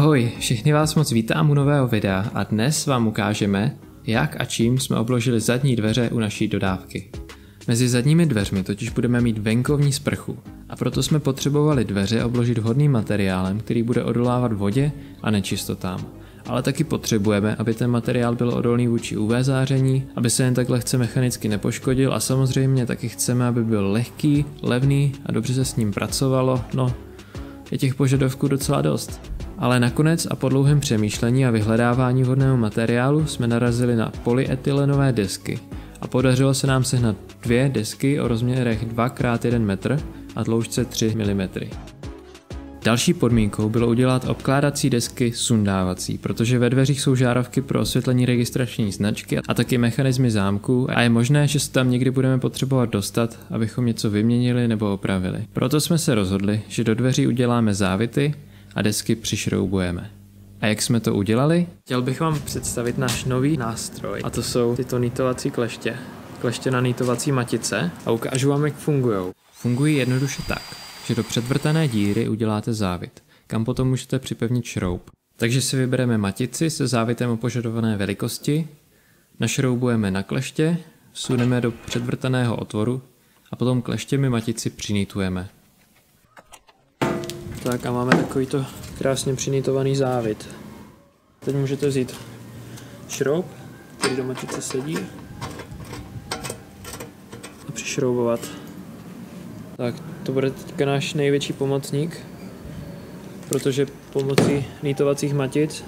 Ahoj, všichni vás moc vítám u nového videa a dnes vám ukážeme, jak a čím jsme obložili zadní dveře u naší dodávky. Mezi zadními dveřmi totiž budeme mít venkovní sprchu a proto jsme potřebovali dveře obložit vhodným materiálem, který bude odolávat vodě a nečistotám. Ale taky potřebujeme, aby ten materiál byl odolný vůči UV záření, aby se jen tak lehce mechanicky nepoškodil a samozřejmě taky chceme, aby byl lehký, levný a dobře se s ním pracovalo. No, je těch požadavků docela dost. Ale nakonec a po dlouhém přemýšlení a vyhledávání vhodného materiálu jsme narazili na polyetylenové desky a podařilo se nám sehnat dvě desky o rozměrech 2x1 metr a dloužce 3 mm. Další podmínkou bylo udělat obkládací desky sundávací, protože ve dveřích jsou žárovky pro osvětlení registrační značky a taky mechanismy zámků a je možné, že se tam někdy budeme potřebovat dostat, abychom něco vyměnili nebo opravili. Proto jsme se rozhodli, že do dveří uděláme závity a desky přišroubujeme. A jak jsme to udělali? Chtěl bych vám představit náš nový nástroj a to jsou tyto nýtovací kleště. Kleště na nýtovací matice a ukážu vám, jak fungujou. Fungují jednoduše tak, že do předvrtané díry uděláte závit, kam potom můžete připevnit šroub. Takže si vybereme matici se závitem o požadované velikosti, našroubujeme na kleště, vsuneme do předvrtaného otvoru a potom kleštěmi matici přinýtujeme. Tak a máme takovýto krásně přinýtovaný závit. Teď můžete vzít šroub, který do matice sedí a přišroubovat. Tak to bude teďka náš největší pomocník, protože pomocí nýtovacích matic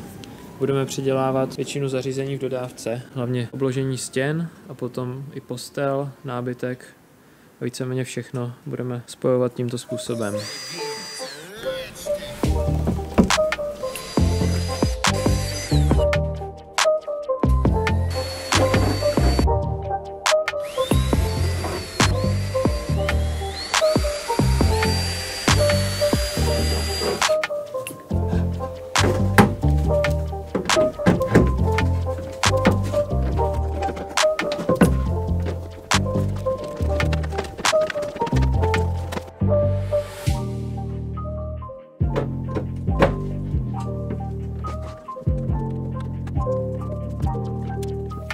budeme přidělávat většinu zařízení v dodávce, hlavně obložení stěn a potom i postel, nábytek a víceméně všechno budeme spojovat tímto způsobem.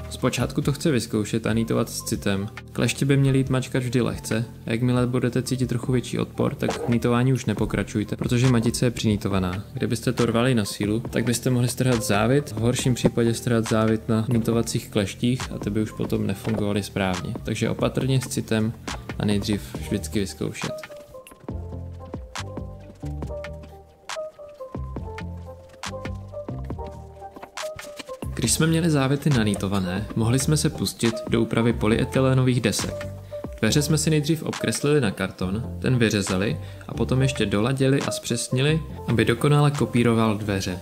Zpočátku to chce vyzkoušet a nýtovat s citem. Kleště by měly jít mačkat vždy lehce a jakmile budete cítit trochu větší odpor, tak v nýtování už nepokračujte, protože matice je přinýtovaná. Kdybyste to rvali na sílu, tak byste mohli strhat závit, v horším případě strhat závit na nýtovacích kleštích a ty by už potom nefungovaly správně. Takže opatrně s citem a nejdřív vždycky vyzkoušet. Když jsme měli závity nanýtované, mohli jsme se pustit do úpravy polyetylenových desek. Dveře jsme si nejdřív obkreslili na karton, ten vyřezali a potom ještě doladili a zpřesnili, aby dokonale kopíroval dveře.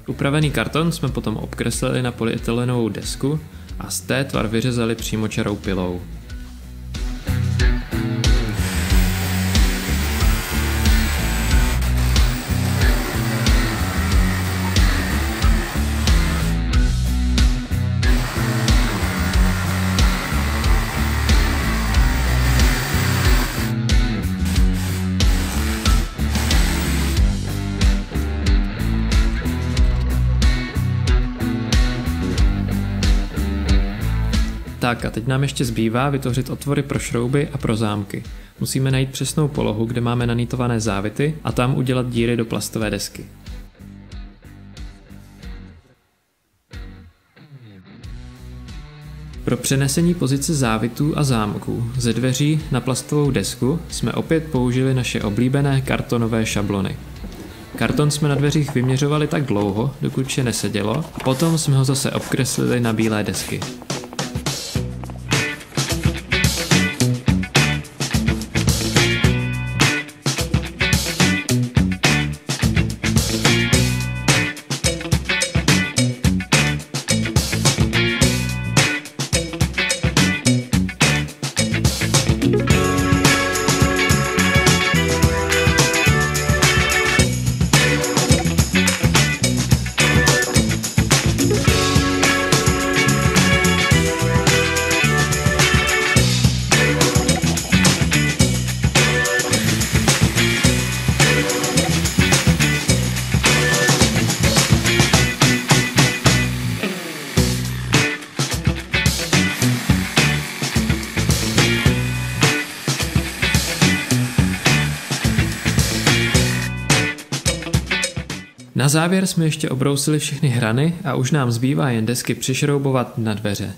Upravený karton jsme potom obkreslili na polyetylenovou desku a z té tvar vyřezali přímočarou pilou. Tak a teď nám ještě zbývá vytvořit otvory pro šrouby a pro zámky. Musíme najít přesnou polohu, kde máme nanýtované závity a tam udělat díry do plastové desky. Pro přenesení pozice závitů a zámků ze dveří na plastovou desku jsme opět použili naše oblíbené kartonové šablony. Karton jsme na dveřích vyměřovali tak dlouho, dokud vše nesedělo, a potom jsme ho zase obkreslili na bílé desky. Na závěr jsme ještě obrousili všechny hrany a už nám zbývá jen desky přišroubovat na dveře.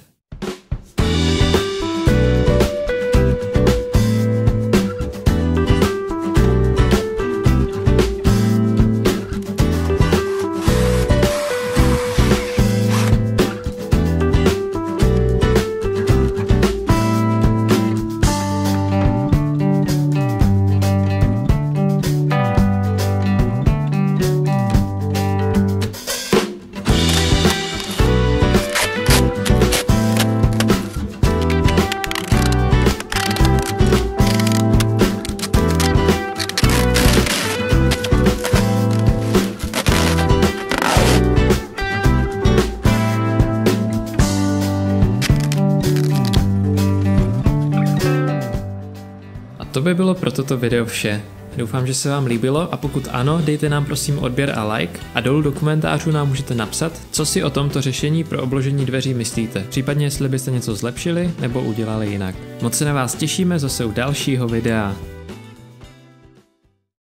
To by bylo pro toto video vše. Doufám, že se vám líbilo a pokud ano, dejte nám prosím odběr a like a dolů do komentářů nám můžete napsat, co si o tomto řešení pro obložení dveří myslíte, případně jestli byste něco zlepšili nebo udělali jinak. Moc se na vás těšíme zase u dalšího videa.